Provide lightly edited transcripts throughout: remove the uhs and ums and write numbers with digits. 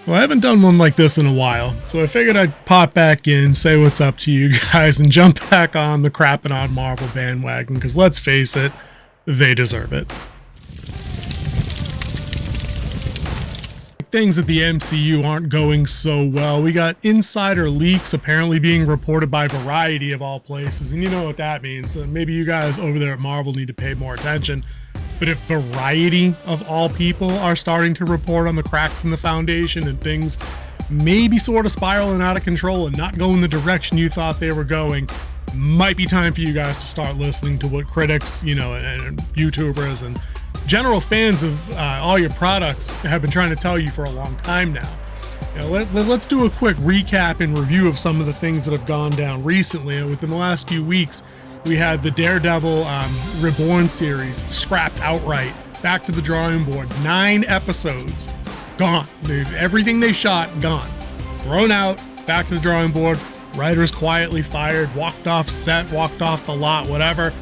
Well, I haven't done one like this in a while, so I figured I'd pop back in, say what's up to you guys, and jump back on the crapping on Marvel bandwagon, because let's face it, they deserve it. Things at the MCU aren't going so well. We got insider leaks apparently being reported by Variety of all places, and you know what that means. So maybe you guys over there at Marvel need to pay more attention. But if Variety of all people are starting to report on the cracks in the foundation and things maybe sort of spiraling out of control and not going the direction you thought they were going, might be time for you guys to start listening to what critics, and YouTubers and general fans of all your products have been trying to tell you for a long time now. Let's do a quick recap and review of some of the things that have gone down recently. Within the last few weeks, we had the Daredevil Reborn series scrapped outright, back to the drawing board. 9 episodes gone. Dude, everything they shot, gone. Thrown out, back to the drawing board. Writers quietly fired, walked off set, walked off the lot, whatever,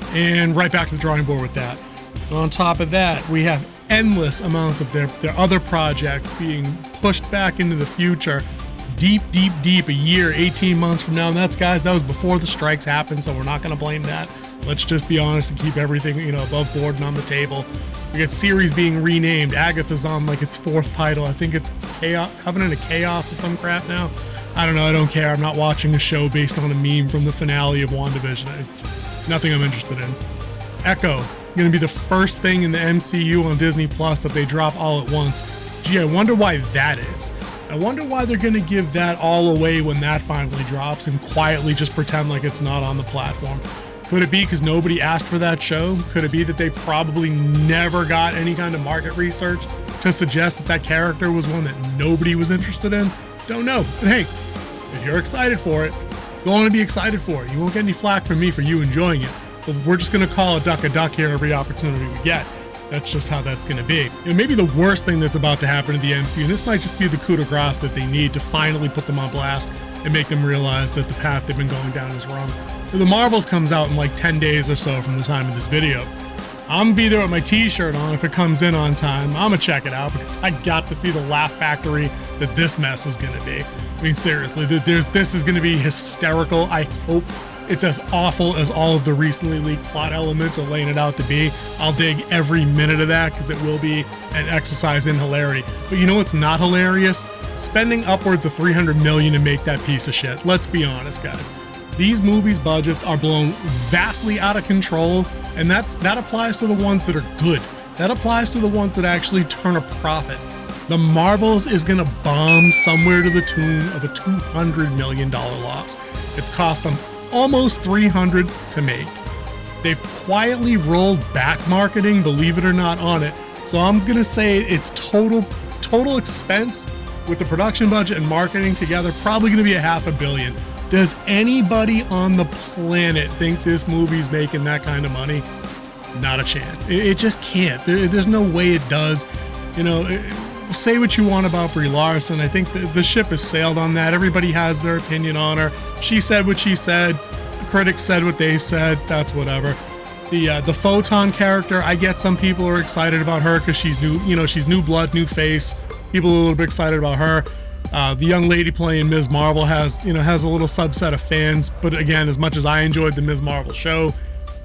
and right back to the drawing board with that. On top of that, we have endless amounts of their other projects being pushed back into the future, deep, a year, 18 months from now. And that was before the strikes happened, so we're not going to blame that. Let's just be honest and keep everything, above board and on the table. We get series being renamed. Agatha's on like its 4th title. I think it's Covenant of Chaos or some crap now. I don't know. I don't care. I'm not watching a show based on a meme from the finale of WandaVision. It's nothing I'm interested in. Echo, going to be the first thing in the MCU on Disney Plus that they drop all at once. Gee, I wonder why that is. I wonder why they're going to give that all away when that finally drops and quietly just pretend like it's not on the platform. Could it be because nobody asked for that show? Could it be that they probably never got any kind of market research to suggest that character was one that nobody was interested in? Don't know. But hey, if you're excited for it, go on and be excited for it. You won't get any flack from me for you enjoying it. But we're just going to call a duck here every opportunity we get. That's just how that's going to be. And maybe the worst thing that's about to happen to the MCU, and this might just be the coup de grace that they need to finally put them on blast and make them realize that the path they've been going down is wrong. The Marvels comes out in like 10 days or so from the time of this video. I'm going to be there with my t-shirt on if it comes in on time. I'm going to check it out because I got to see the laugh factory that this mess is going to be. I mean, seriously, this is going to be hysterical. I hope it's as awful as all of the recently leaked plot elements are laying it out to be. I'll dig every minute of that because it will be an exercise in hilarity. But you know what's not hilarious? Spending upwards of $300 million to make that piece of shit. Let's be honest, guys. These movies' budgets are blown vastly out of control, and that applies to the ones that are good. That applies to the ones that actually turn a profit. The Marvels is gonna bomb somewhere to the tune of a $200 million loss. It's cost them almost $300 to make. They've quietly rolled back marketing, believe it or not, on it. So I'm gonna say it's total expense with the production budget and marketing together, probably gonna be $500 million. Does anybody on the planet think this movie's making that kind of money? Not a chance. It just can't. There's no way it does. Say what you want about Brie Larson. I think the ship has sailed on that. Everybody has their opinion on her. She said what she said. The critics said what they said. That's whatever. The Photon character, I get some people are excited about her because she's new. She's new blood, new face. People are a little bit excited about her. The young lady playing Ms. Marvel has a little subset of fans. But again, as much as I enjoyed the Ms. Marvel show,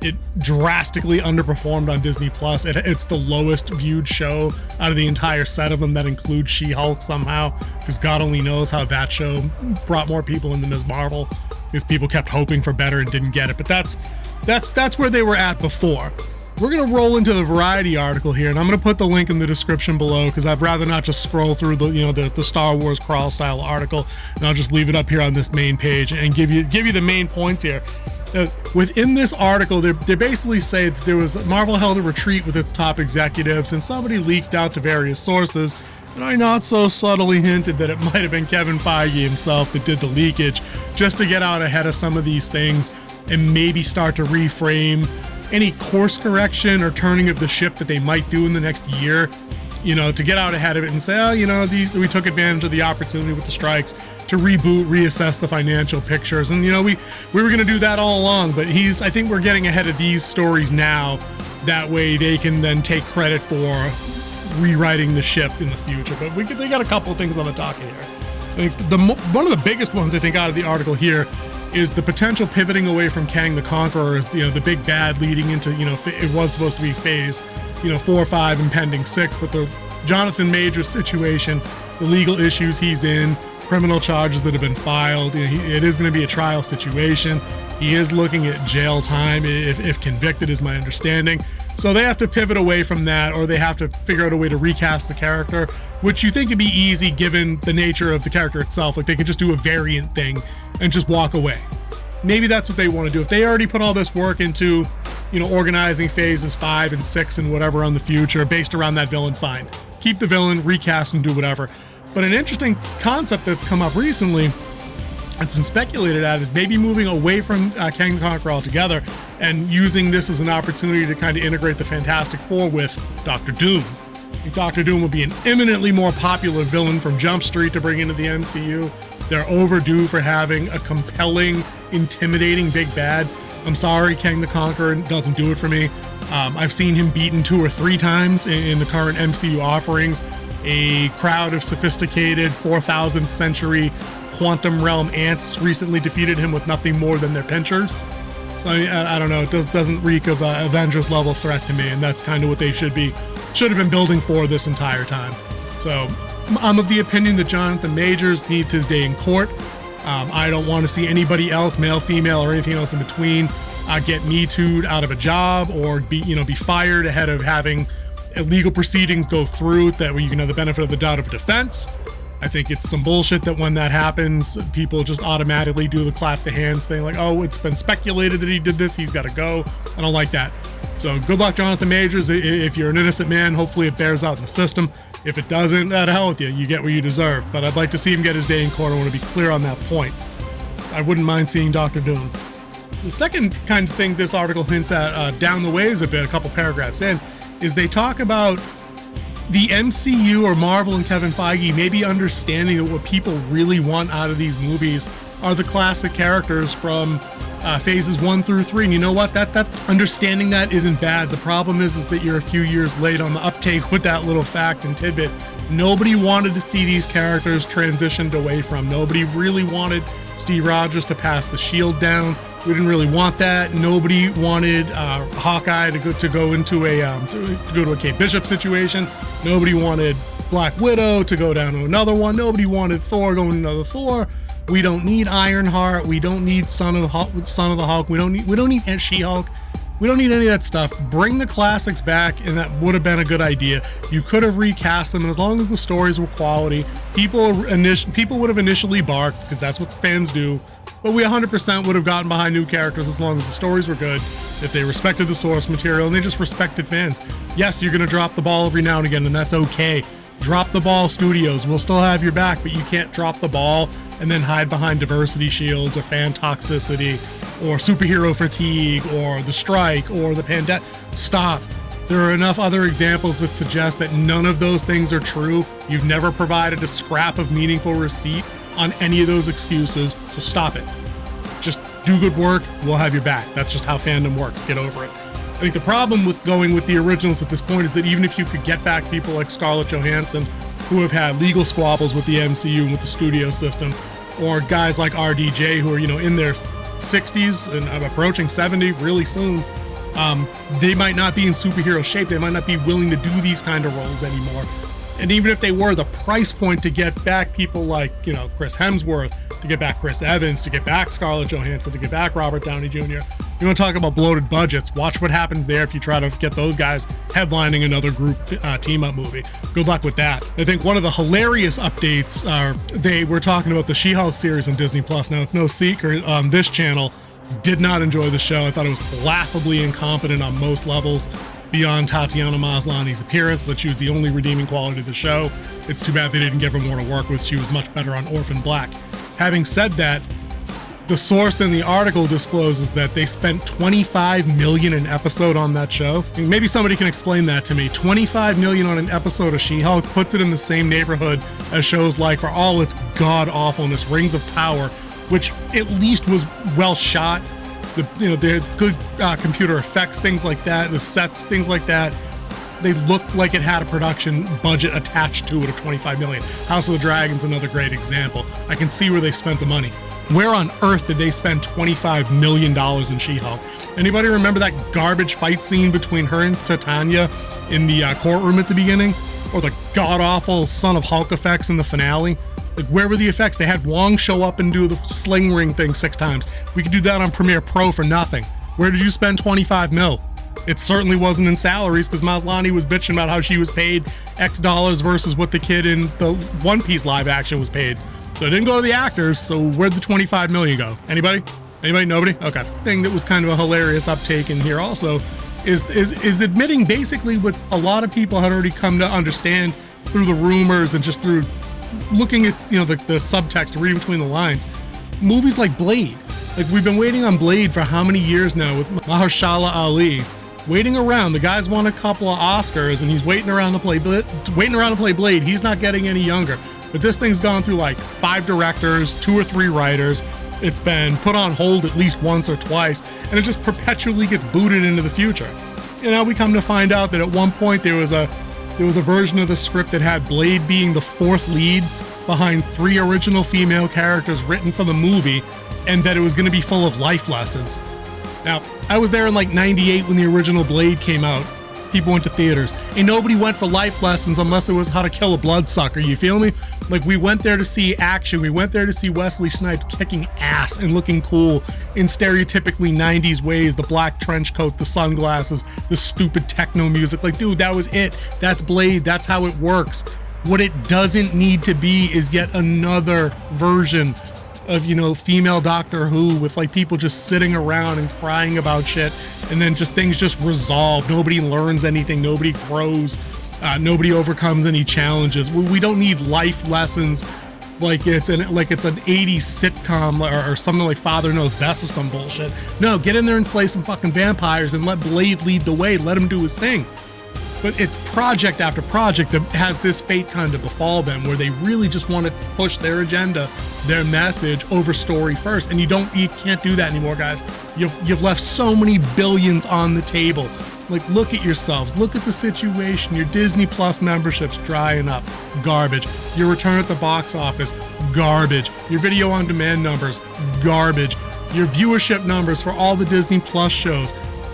it drastically underperformed on Disney Plus. It's the lowest viewed show out of the entire set of them that includes She-Hulk somehow, because God only knows how that show brought more people into Ms. Marvel, because people kept hoping for better and didn't get it. But that's where they were at before. We're gonna roll into the Variety article here, and I'm gonna put the link in the description below because I'd rather not just scroll through the Star Wars crawl style article, and I'll just leave it up here on this main page and give you the main points here. Within this article, they basically say that Marvel held a retreat with its top executives, and somebody leaked out to various sources, and I not so subtly hinted that it might have been Kevin Feige himself that did the leakage, just to get out ahead of some of these things and maybe start to reframe any course correction or turning of the ship that they might do in the next year, to get out ahead of it and say, we took advantage of the opportunity with the strikes to reboot, reassess the financial pictures. And, we were going to do that all along, but I think we're getting ahead of these stories now. That way they can then take credit for rewriting the ship in the future. But they got a couple of things on the docket here. I think one of the biggest ones I think out of the article here is the potential pivoting away from Kang the Conqueror as the big bad leading into, it was supposed to be phase 4, 5, impending 6, but the Jonathan Majors situation, the legal issues he's in, criminal charges that have been filed, it is going to be a trial situation. He is looking at jail time if convicted, is my understanding. So they have to pivot away from that, or they have to figure out a way to recast the character, which you think would be easy given the nature of the character itself. Like, they could just do a variant thing and just walk away. Maybe that's what they want to do. If they already put all this work into, organizing phases 5 and 6 and whatever on the future based around that villain, fine. Keep the villain, recast and do whatever. But an interesting concept that's come up recently, it's been speculated at, is maybe moving away from Kang the Conqueror altogether and using this as an opportunity to kind of integrate the Fantastic Four with Doctor Doom. I think Doctor Doom will be an eminently more popular villain from Jump Street to bring into the MCU. They're overdue for having a compelling, intimidating big bad. I'm sorry, Kang the Conqueror doesn't do it for me. I've seen him beaten 2 or 3 times in the current MCU offerings. A crowd of sophisticated 4,000th century quantum realm ants recently defeated him with nothing more than their pinchers. So I don't know, it doesn't reek of Avengers level threat to me, and that's kind of what they should have been building for this entire time. So I'm of the opinion that Jonathan Majors needs his day in court. I don't want to see anybody else, male, female, or anything else in between, get Me Too'd out of a job or be fired ahead of having legal proceedings go through that where you can have the benefit of the doubt of a defense. I think it's some bullshit that when that happens, people just automatically do the clap the hands thing, like, oh, it's been speculated that he did this, he's got to go. I don't like that. So good luck, Jonathan Majors. If you're an innocent man, hopefully it bears out in the system. If it doesn't, to hell with you. You get what you deserve. But I'd like to see him get his day in court. I want to be clear on that point. I wouldn't mind seeing Dr. Doom. The second kind of thing this article hints at down the ways a bit, a couple paragraphs in, is they talk about the MCU or Marvel and Kevin Feige maybe understanding that what people really want out of these movies are the classic characters from phases 1 through 3. And you know what? That understanding that isn't bad. The problem is that you're a few years late on the uptake with that little fact and tidbit. Nobody wanted to see these characters transitioned away from. Nobody really wanted Steve Rogers to pass the shield down. We didn't really want that. Nobody wanted Hawkeye to go into a Kate Bishop situation. Nobody wanted Black Widow to go down to another one. Nobody wanted Thor going to another Thor. We don't need Ironheart. We don't need Son of the Hulk. We don't need SheHulk. We don't need any of that stuff. Bring the classics back, and that would have been a good idea. You could have recast them, and as long as the stories were quality, people would have initially barked, because that's what the fans do. But we 100% would have gotten behind new characters as long as the stories were good, if they respected the source material, and they just respected fans. Yes, you're going to drop the ball every now and again, and that's okay. Drop the ball, studios. We'll still have your back, but you can't drop the ball and then hide behind diversity shields or fan toxicity or superhero fatigue or the strike or the pandemic. Stop. There are enough other examples that suggest that none of those things are true. You've never provided a scrap of meaningful receipt on any of those excuses, so stop it. Just do good work, we'll have your back. That's just how fandom works. Get over it. I think the problem with going with the originals at this point is that even if you could get back people like Scarlett Johansson, who have had legal squabbles with the MCU and with the studio system, or guys like RDJ who are, in their 60s and approaching 70 really soon, they might not be in superhero shape. They might not be willing to do these kind of roles anymore. And even if they were, the price point to get back people like, Chris Hemsworth, to get back Chris Evans, to get back Scarlett Johansson, to get back Robert Downey Jr. You want to talk about bloated budgets? Watch what happens there if you try to get those guys headlining another group team-up movie. Good luck with that. I think one of the hilarious updates they were talking about the She-Hulk series on Disney Plus. Now, it's no secret on this channel, did not enjoy the show. I thought it was laughably incompetent on most levels. Beyond Tatiana Maslany's appearance, that she was the only redeeming quality of the show. It's too bad they didn't give her more to work with. She was much better on Orphan Black. Having said that, the source in the article discloses that they spent $25 million an episode on that show. Maybe somebody can explain that to me. $25 million on an episode of She-Hulk puts it in the same neighborhood as shows like, for all its god-awfulness, Rings of Power, which at least was well shot. They had good computer effects, things like that, the sets, things like that. they looked like it had a production budget attached to it of 25 million. House of the Dragon's another great example. I can see where they spent the money. Where on earth did they spend $25 million in She-Hulk? Anybody remember that garbage fight scene between her and Titania in the courtroom at the beginning? Or the god-awful Son of Hulk effects in the finale? Like, where were the effects? They had Wong show up and do the sling ring thing 6 times. We could do that on Premiere Pro for nothing. Where did you spend 25 mil? It certainly wasn't in salaries, because Maslany was bitching about how she was paid X dollars versus what the kid in the One Piece live action was paid. So it didn't go to the actors, so where'd the 25 million go? Anybody? Anybody? Nobody? Okay. Thing that was kind of a hilarious uptake in here also is admitting basically what a lot of people had already come to understand through the rumors and just through looking at, you know, the subtext, reading between the lines. Movies like Blade. Like, we've been waiting on Blade for how many years now with Mahershala Ali? Waiting around. The guy's won a couple of Oscars and he's waiting around to play Blade. He's not getting any younger. But this thing's gone through like 5 directors, 2 or 3 writers. It's been put on hold at least once or twice, and it just perpetually gets booted into the future. And now we come to find out that at one point there was a version of the script that had Blade being the 4th lead behind 3 original female characters written for the movie, and that it was going to be full of life lessons. Now, I was there in like 98 when the original Blade came out. People went to theaters, and nobody went for life lessons unless it was how to kill a bloodsucker, you feel me? Like, we went there to see action, we went there to see Wesley Snipes kicking ass and looking cool in stereotypically 90s ways, the black trench coat, the sunglasses, the stupid techno music. Like, dude, that was it. That's Blade, that's how it works. What it doesn't need to be is yet another version of, you know, female Doctor Who with like people just sitting around and crying about shit, and then just things just resolve. Nobody learns anything, nobody grows, nobody overcomes any challenges. We don't need life lessons like it's an 80s sitcom or something like Father Knows Best or some bullshit. No, get in there and slay some fucking vampires and let Blade lead the way, let him do his thing. But it's project after project that has this fate kind of befall them, where they really just want to push their agenda, their message over story first. And you can't do that anymore, guys. You've left so many billions on the table. Like, look at yourselves, look at the situation. Your Disney Plus membership's drying up, garbage. Your return at the box office, garbage. Your video on demand numbers, garbage. Your viewership numbers for all the Disney Plus shows,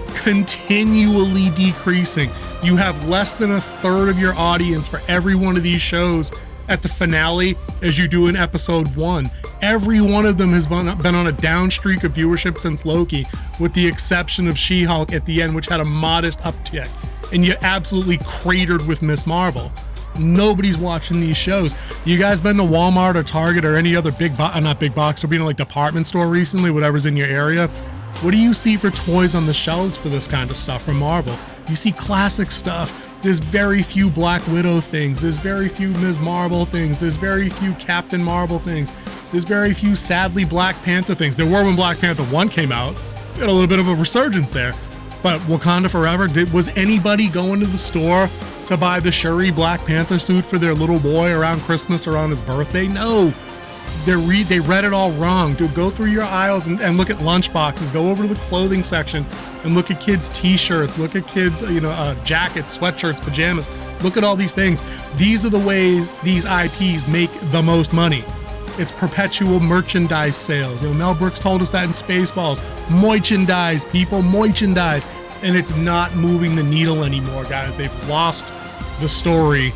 continually decreasing. You have less than 1/3 of your audience for every one of these shows at the finale as you do in episode 1. Every one of them has been on a down streak of viewership since Loki, with the exception of She-Hulk at the end, which had a modest uptick. And you absolutely cratered with Miss Marvel. Nobody's watching these shows. You guys been to Walmart or Target or any other not big box, or being like department store recently, whatever's in your area? What do you see for toys on the shelves for this kind of stuff from Marvel? You see classic stuff. There's very few Black Widow things. There's very few Ms. Marvel things. There's very few Captain Marvel things. There's very few, sadly, Black Panther things. There were when Black Panther 1 came out. We had a little bit of a resurgence there. But Wakanda Forever, was anybody going to the store to buy the Shuri Black Panther suit for their little boy around Christmas or on his birthday? No. They read it all wrong. Dude, go through your aisles and look at lunchboxes. Go over to the clothing section and look at kids' t-shirts. Look at kids, jackets, sweatshirts, pajamas. Look at all these things. These are the ways these IPs make the most money. It's perpetual merchandise sales. Mel Brooks told us that in Spaceballs. Merchandise, people, merchandise. And it's not moving the needle anymore, guys. They've lost the story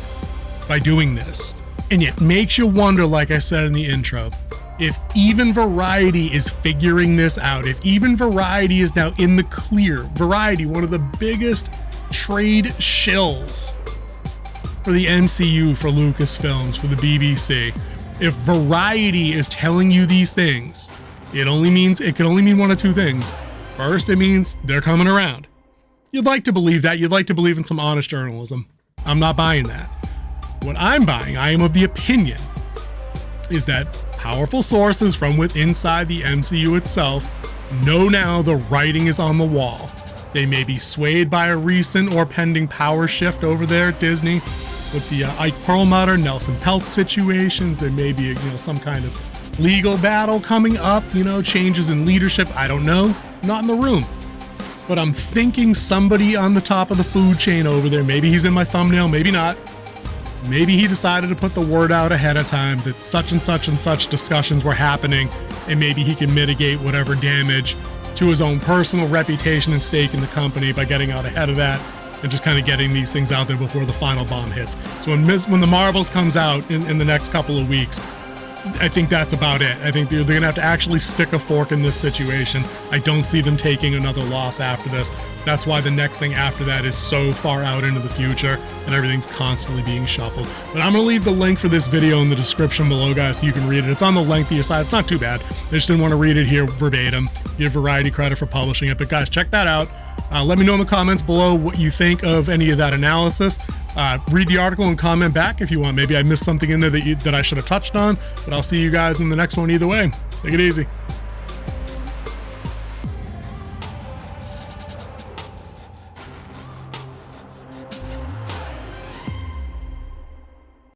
by doing this. And it makes you wonder, like I said in the intro, if even Variety is figuring this out, if even Variety is now in the clear. Variety, one of the biggest trade shills for the MCU, for Lucasfilms, for the BBC. If Variety is telling you these things, it can only mean one of 2 things. First, it means they're coming around. You'd like to believe that. You'd like to believe in some honest journalism. I'm not buying that. What I'm buying, I am of the opinion, is that powerful sources from inside the MCU itself know now the writing is on the wall. They may be swayed by a recent or pending power shift over there at Disney with the Ike Perlmutter, Nelson Peltz situations. There may be some kind of legal battle coming up, changes in leadership. I don't know. Not in the room. but I'm thinking somebody on the top of the food chain over there, maybe he's in my thumbnail, maybe not. Maybe he decided to put the word out ahead of time that such and such and such discussions were happening, and maybe he can mitigate whatever damage to his own personal reputation and stake in the company by getting out ahead of that and just kind of getting these things out there before the final bomb hits. So when the Marvels comes out in the next couple of weeks, I think that's about it. I think they're going to have to actually stick a fork in this situation. I don't see them taking another loss after this. That's why the next thing after that is so far out into the future and everything's constantly being shuffled. But I'm going to leave the link for this video in the description below, guys, so you can read it. It's on the lengthier side. It's not too bad. I just didn't want to read it here verbatim. Give Variety credit for publishing it. But guys, check that out. Let me know in the comments below what you think of any of that analysis. Read the article and comment back if you want. Maybe I missed something in there that I should have touched on, but I'll see you guys in the next one either way. Take it easy.